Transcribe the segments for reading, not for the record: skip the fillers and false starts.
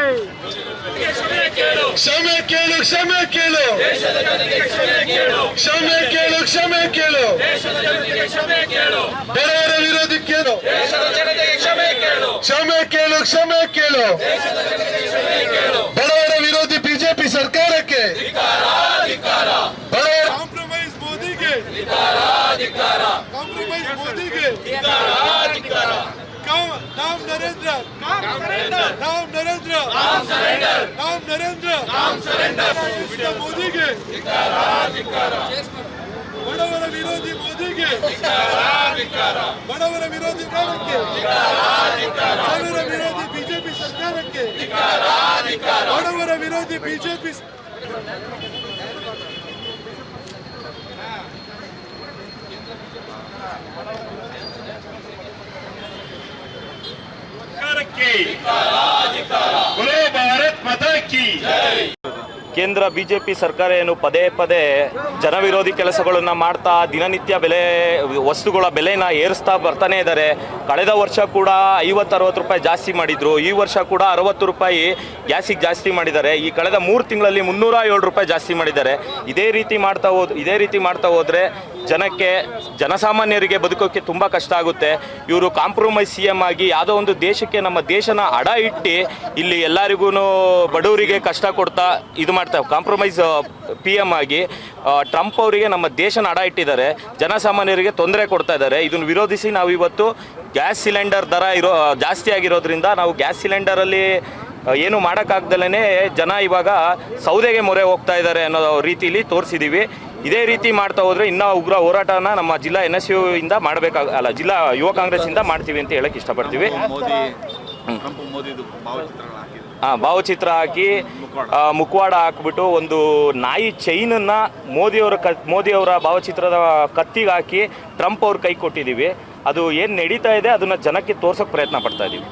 ಕ್ಷಮೆ ಕೇಳು ಕ್ಷಮೆ ಕೇಳು ಕ್ಷಮೆ ಕೇಳು ಕ್ಷಮೆ ಕೇಳು ಬಡವರ ವಿರೋಧಿ ಕೇಳು ಕ್ಷಮೆ ಕೇಳು ಕ್ಷಮೆ ಕೇಳು ಬಡವರ ವಿರೋಧಿ ಬಿಜೆಪಿ ಸರ್ಕಾರಕ್ಕೆ ಬಡವರ ಕಾಂಪ್ರಮೈಸ್ ಮೋದಿಗೆ ಕಾಂಪ್ರಮೈಸ್ ಮೋದಿಗೆ नाम नरेंद्र नाम नरेंद्र नाम नरेंद्र मोदी के बड़वर विरोधी मोदी के बड़वर विरोधी के बड़वर विरोधी बीजेपी सरकार के बड़वर विरोधी बीजेपी बोलो भारत माता की ಕೇಂದ್ರ ಬಿಜೆಪಿ ಸರ್ಕಾರ ಏನು ಪದೇ ಪದೇ ಜನವಿರೋಧಿ ಕೆಲಸಗಳನ್ನು ಮಾಡ್ತಾ ದಿನನಿತ್ಯ ವಸ್ತುಗಳ ಬೆಲೆನ ಏರಿಸ್ತಾ ಬರ್ತಾನೆ ಇದ್ದಾರೆ. ಕಳೆದ ವರ್ಷ ಕೂಡ 50-60 ರೂಪಾಯಿ ಜಾಸ್ತಿ ಮಾಡಿದ್ರು. ಈ ವರ್ಷ ಕೂಡ 60 ರೂಪಾಯಿ ಗ್ಯಾಸಿಗೆ ಜಾಸ್ತಿ ಮಾಡಿದ್ದಾರೆ. ಈ ಕಳೆದ 3 ತಿಂಗಳಲ್ಲಿ 307 ರೂಪಾಯಿ ಜಾಸ್ತಿ ಮಾಡಿದ್ದಾರೆ. ಇದೇ ರೀತಿ ಮಾಡ್ತಾ ಹೋದರೆ ಜನಸಾಮಾನ್ಯರಿಗೆ ಬದುಕೋಕ್ಕೆ ತುಂಬ ಕಷ್ಟ ಆಗುತ್ತೆ. ಇವರು ಕಾಂಪ್ರಮೈಸ್ CM ಆಗಿ ಯಾವುದೋ ಒಂದು ದೇಶಕ್ಕೆ ನಮ್ಮ ದೇಶನ ಅಡ ಇಟ್ಟು ಇಲ್ಲಿ ಎಲ್ಲರಿಗೂ ಬಡವರಿಗೆ ಕಷ್ಟ ಕೊಡ್ತಾ ಇದು ಮಾಡ್ತಾರೆ. ಕಾಂಪ್ರಮೈಸ್ PM ಆಗಿ ಟ್ರಂಪ್ ಅವರಿಗೆ ನಮ್ಮ ದೇಶನ ಅಡ ಇಟ್ಟಿದ್ದಾರೆ, ಜನಸಾಮಾನ್ಯರಿಗೆ ತೊಂದರೆ ಕೊಡ್ತಾ ಇದ್ದಾರೆ. ಇದನ್ನು ವಿರೋಧಿಸಿ ನಾವು ಇವತ್ತು ಗ್ಯಾಸ್ ಸಿಲಿಂಡರ್ ದರ ಜಾಸ್ತಿ ಆಗಿರೋದ್ರಿಂದ ನಾವು ಗ್ಯಾಸ್ ಸಿಲಿಂಡರಲ್ಲಿ ಏನು ಮಾಡೋಕ್ಕಾಗ್ದಲೇ ಜನ ಇವಾಗ ಸೌದೆಗೆ ಮೊರೆ ಹೋಗ್ತಾ ಇದ್ದಾರೆ ಅನ್ನೋ ರೀತಿಯಲ್ಲಿ ತೋರಿಸಿದ್ದೀವಿ. ಇದೇ ರೀತಿ ಮಾಡ್ತಾ ಹೋದರೆ ಇನ್ನೂ ಉಗ್ರ ಹೋರಾಟನ ನಮ್ಮ ಜಿಲ್ಲಾ NSU ಇಂದ ಮಾಡಬೇಕಾಗಲ್ಲ, ಜಿಲ್ಲಾ ಯುವ ಕಾಂಗ್ರೆಸ್ಸಿಂದ ಮಾಡ್ತೀವಿ ಅಂತ ಹೇಳಕ್ಕೆ ಇಷ್ಟಪಡ್ತೀವಿ. ಭಾವಚಿತ್ರ ಹಾಕಿ ಮುಖವಾಡ ಹಾಕ್ಬಿಟ್ಟು ಒಂದು ನಾಯಿ ಚೈನನ್ನು ಮೋದಿಯವರ ಭಾವಚಿತ್ರದ ಕತ್ತಿಗೆ ಹಾಕಿ ಟ್ರಂಪ್ ಅವ್ರ ಕೈ ಕೊಟ್ಟಿದ್ದೀವಿ. ಅದು ಏನು ನಡೀತಾ ಇದೆ ಅದನ್ನು ಜನಕ್ಕೆ ತೋರ್ಸೋಕ್ಕೆ ಪ್ರಯತ್ನ ಪಡ್ತಾ ಇದ್ದೀವಿ.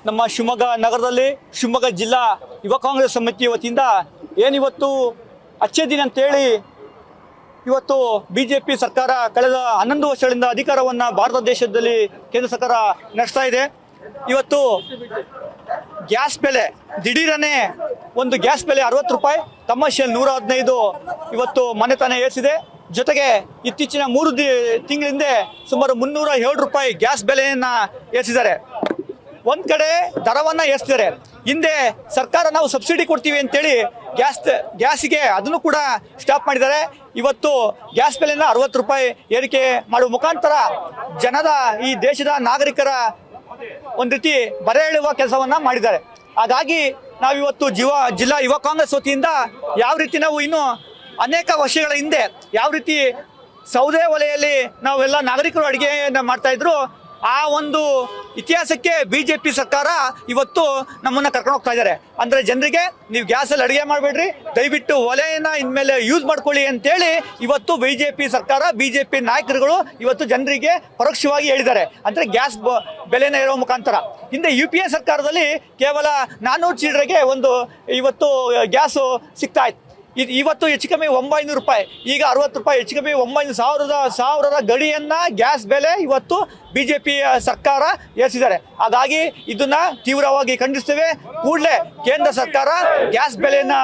ನಮ್ಮ ಶಿವಮೊಗ್ಗ ನಗರದಲ್ಲಿ ಶಿವಮೊಗ್ಗ ಜಿಲ್ಲಾ ಯುವ ಕಾಂಗ್ರೆಸ್ ಸಮಿತಿ ವತಿಯಿಂದ ಏನಿವತ್ತು ಅಚ್ಚೇ ದಿನ ಅಂತೇಳಿ ಇವತ್ತು BJP ಸರ್ಕಾರ ಕಳೆದ 11 ವರ್ಷಗಳಿಂದ ಅಧಿಕಾರವನ್ನು ಭಾರತ ದೇಶದಲ್ಲಿ ಕೇಂದ್ರ ಸರ್ಕಾರ ನಡೆಸ್ತಾ ಇದೆ. ಇವತ್ತು ಗ್ಯಾಸ್ ಬೆಲೆ ದಿಢೀರನೇ ಒಂದು ಗ್ಯಾಸ್ ಬೆಲೆ 60 ರೂಪಾಯಿ, ಕಮರ್ಷಿಯಲ್ 115 ಇವತ್ತು ಮನೆತನ ಏರಿಸಿದೆ. ಜೊತೆಗೆ ಇತ್ತೀಚಿನ 3 ತಿಂಗಳಿಂದ ಸುಮಾರು 307 ರೂಪಾಯಿ ಗ್ಯಾಸ್ ಬೆಲೆಯನ್ನು ಏರಿಸಿದ್ದಾರೆ. ಒಂದು ಕಡೆ ದರವನ್ನು ಏರಿಸ್ತಿದ್ದಾರೆ. ಹಿಂದೆ ಸರ್ಕಾರ ನಾವು ಸಬ್ಸಿಡಿ ಕೊಡ್ತೀವಿ ಅಂತೇಳಿ ಗ್ಯಾಸಿಗೆ ಅದನ್ನು ಕೂಡ ಸ್ಟಾಪ್ ಮಾಡಿದ್ದಾರೆ. ಇವತ್ತು ಗ್ಯಾಸ್ ಬೆಲೆನ 60 ರೂಪಾಯಿ ಏರಿಕೆ ಮಾಡುವ ಮುಖಾಂತರ ಈ ದೇಶದ ನಾಗರಿಕರ ಒಂದು ರೀತಿ ಬರೆ ಎಳೆಯುವ ಕೆಲಸವನ್ನು ಮಾಡಿದ್ದಾರೆ. ಹಾಗಾಗಿ ನಾವಿವತ್ತು ಜಿಲ್ಲಾ ಯುವ ಕಾಂಗ್ರೆಸ್ ವತಿಯಿಂದ ಯಾವ ರೀತಿ ನಾವು ಇನ್ನು ಅನೇಕ ವರ್ಷಗಳ ಹಿಂದೆ ಯಾವ ರೀತಿ ಸೌದೆ ಒಲೆಯಲ್ಲಿ ನಾವೆಲ್ಲ ನಾಗರಿಕರು ಅಡುಗೆಯನ್ನು ಮಾಡ್ತಾಯಿದ್ರು, ಆ ಒಂದು ಇತಿಹಾಸಕ್ಕೆ BJP ಸರ್ಕಾರ ಇವತ್ತು ನಮ್ಮನ್ನು ಕರ್ಕೊಂಡು ಹೋಗ್ತಾ ಇದ್ದಾರೆ. ಅಂದರೆ ಜನರಿಗೆ ನೀವು ಗ್ಯಾಸಲ್ಲಿ ಅಡುಗೆ ಮಾಡಬೇಡ್ರಿ, ದಯವಿಟ್ಟು ಒಲೆಯನ್ನು ಇನ್ಮೇಲೆ ಯೂಸ್ ಮಾಡ್ಕೊಳ್ಳಿ ಅಂತೇಳಿ ಇವತ್ತು BJP ಸರ್ಕಾರ BJP ನಾಯಕರುಗಳು ಇವತ್ತು ಜನರಿಗೆ ಪರೋಕ್ಷವಾಗಿ ಹೇಳಿದ್ದಾರೆ. ಅಂದರೆ ಗ್ಯಾಸ್ ಬೆಲೆನ ಇರೋ ಮುಖಾಂತರ ಹಿಂದೆ UPA ಸರ್ಕಾರದಲ್ಲಿ ಕೇವಲ 400 ಚಿಲ್ಲರೆಗೆ ಇವತ್ತು ಗ್ಯಾಸು ಸಿಗ್ತಾ ಇತ್ತು. ಇವತ್ತು ಹೆಚ್ಚು ಕಮ್ಮಿ 900 ರೂಪಾಯಿ, ಈಗ 60 ರೂಪಾಯಿ, ಹೆಚ್ಚು ಕಮ್ಮಿ 9,000 ಗಡಿಯನ್ನು ಗ್ಯಾಸ್ ಬೆಲೆ ಇವತ್ತು BJP ಸರ್ಕಾರ ಏರಿಸಿದ್ದಾರೆ. ಹಾಗಾಗಿ ಇದನ್ನು ತೀವ್ರವಾಗಿ ಖಂಡಿಸ್ತೇವೆ. ಕೂಡಲೇ ಕೇಂದ್ರ ಸರ್ಕಾರ ಗ್ಯಾಸ್ ಬೆಲೆಯನ್ನು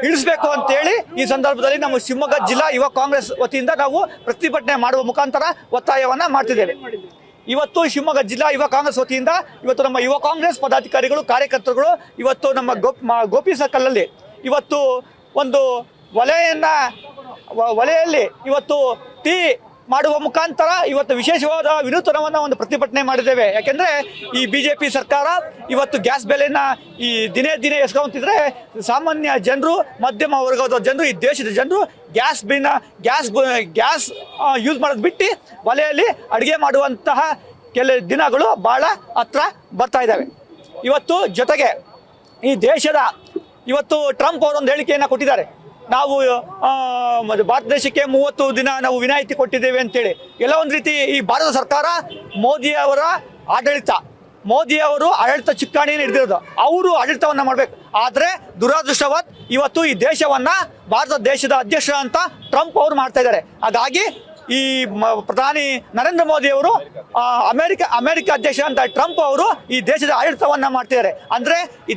ಇಳಿಸಬೇಕು ಅಂತೇಳಿ ಈ ಸಂದರ್ಭದಲ್ಲಿ ನಮ್ಮ ಶಿವಮೊಗ್ಗ ಜಿಲ್ಲಾ ಯುವ ಕಾಂಗ್ರೆಸ್ ವತಿಯಿಂದ ನಾವು ಪ್ರತಿಭಟನೆ ಮಾಡುವ ಮುಖಾಂತರ ಒತ್ತಾಯವನ್ನು ಮಾಡ್ತಿದ್ದೇವೆ. ಇವತ್ತು ಶಿವಮೊಗ್ಗ ಜಿಲ್ಲಾ ಯುವ ಕಾಂಗ್ರೆಸ್ ವತಿಯಿಂದ ಇವತ್ತು ನಮ್ಮ ಯುವ ಕಾಂಗ್ರೆಸ್ ಪದಾಧಿಕಾರಿಗಳು ಕಾರ್ಯಕರ್ತರುಗಳು ಇವತ್ತು ನಮ್ಮ ಗೋಪಿ ಸರ್ಕಲಲ್ಲಿ ಇವತ್ತು ಒಂದು ಒಲೆಯಲ್ಲಿ ಇವತ್ತು ಟೀ ಮಾಡುವ ಮುಖಾಂತರ ಇವತ್ತು ವಿಶೇಷವಾದ ವಿನೂತನವನ್ನು ಒಂದು ಪ್ರತಿಭಟನೆ ಮಾಡಿದ್ದೇವೆ. ಯಾಕೆಂದರೆ ಈ BJP ಸರ್ಕಾರ ಇವತ್ತು ಗ್ಯಾಸ್ ಬೆಲೆನ ದಿನೇ ಎಸ್ಕೊಂತಿದ್ರೆ ಸಾಮಾನ್ಯ ಜನರು, ಮಧ್ಯಮ ವರ್ಗದ ಜನರು, ಈ ದೇಶದ ಜನರು ಗ್ಯಾಸ್ ಯೂಸ್ ಮಾಡೋದು ಬಿಟ್ಟು ಒಲೆಯಲ್ಲಿ ಅಡುಗೆ ಮಾಡುವಂತಹ ದಿನಗಳು ಭಾಳ ಹತ್ರ ಬರ್ತಾ ಇದ್ದಾವೆ. ಇವತ್ತು ಜೊತೆಗೆ ಈ ದೇಶದ ಇವತ್ತು ಟ್ರಂಪ್ ಅವರೊಂದು ಹೇಳಿಕೆಯನ್ನು ಕೊಟ್ಟಿದ್ದಾರೆ. ನಾವು ಭಾರತ ದೇಶಕ್ಕೆ 30 ದಿನ ನಾವು ವಿನಾಯಿತಿ ಕೊಟ್ಟಿದ್ದೇವೆ ಅಂತೇಳಿ. ಎಲ್ಲ ಒಂದು ರೀತಿ ಈ ಭಾರತ ಸರ್ಕಾರ ಮೋದಿಯವರು ಆಡಳಿತ ಚಿಕ್ಕಾಣಿಯನ್ನು ಹಿಡಿದಿರೋದು, ಅವರು ಆಡಳಿತವನ್ನು ಮಾಡಬೇಕು. ಆದರೆ ದುರದೃಷ್ಟವತ್ ಇವತ್ತು ಈ ದೇಶವನ್ನು ಭಾರತ ದೇಶದ ಅಧ್ಯಕ್ಷ ಅಂತ ಟ್ರಂಪ್ ಅವರು ಮಾಡ್ತಾ ಇದ್ದಾರೆ. ಹಾಗಾಗಿ ಈ ಪ್ರಧಾನಿ ನರೇಂದ್ರ ಮೋದಿ ಅವರು ಅಮೆರಿಕ ಅಧ್ಯಕ್ಷ ಅಂತ ಟ್ರಂಪ್ ಅವರು ಈ ದೇಶದ ಆಡಳಿತವನ್ನ ಮಾಡ್ತಿದ್ದಾರೆ. ಅಂದ್ರೆ ಈ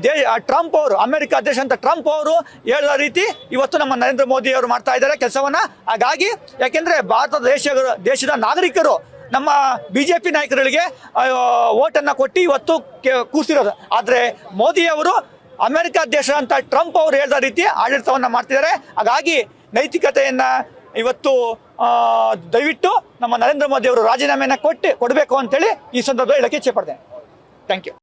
ಟ್ರಂಪ್ ಅವರು ಅಮೆರಿಕ ಅಧ್ಯಕ್ಷ ಅಂತ ಟ್ರಂಪ್ ಅವರು ಹೇಳಿದ ರೀತಿ ಇವತ್ತು ನಮ್ಮ ನರೇಂದ್ರ ಮೋದಿ ಅವರು ಮಾಡ್ತಾ ಇದ್ದಾರೆ ಕೆಲಸವನ್ನ. ಹಾಗಾಗಿ ಯಾಕೆಂದ್ರೆ ದೇಶದ ನಾಗರಿಕರು ನಮ್ಮ BJP ನಾಯಕರುಗಳಿಗೆ ಓಟನ್ನು ಕೊಟ್ಟು ಇವತ್ತು ಕೂರಿಸಿರೋದು. ಆದರೆ ಮೋದಿ ಅವರು ಅಮೆರಿಕ ಅಧ್ಯಕ್ಷ ಅಂತ ಟ್ರಂಪ್ ಅವರು ಹೇಳಿದ ರೀತಿ ಆಡಳಿತವನ್ನು ಮಾಡ್ತಿದ್ದಾರೆ. ಹಾಗಾಗಿ ನೈತಿಕತೆಯನ್ನು ಇವತ್ತು ದಯವಿಟ್ಟು ನಮ್ಮ ನರೇಂದ್ರ ಮೋದಿ ಅವರು ರಾಜೀನಾಮೆಯನ್ನು ಕೊಡಬೇಕು ಅಂತೇಳಿ ಈ ಸಂದರ್ಭದಲ್ಲಿ ಹೇಳಕ್ಕೆ ಇಚ್ಛೆ ಪಡ್ತೇನೆ. Thank you.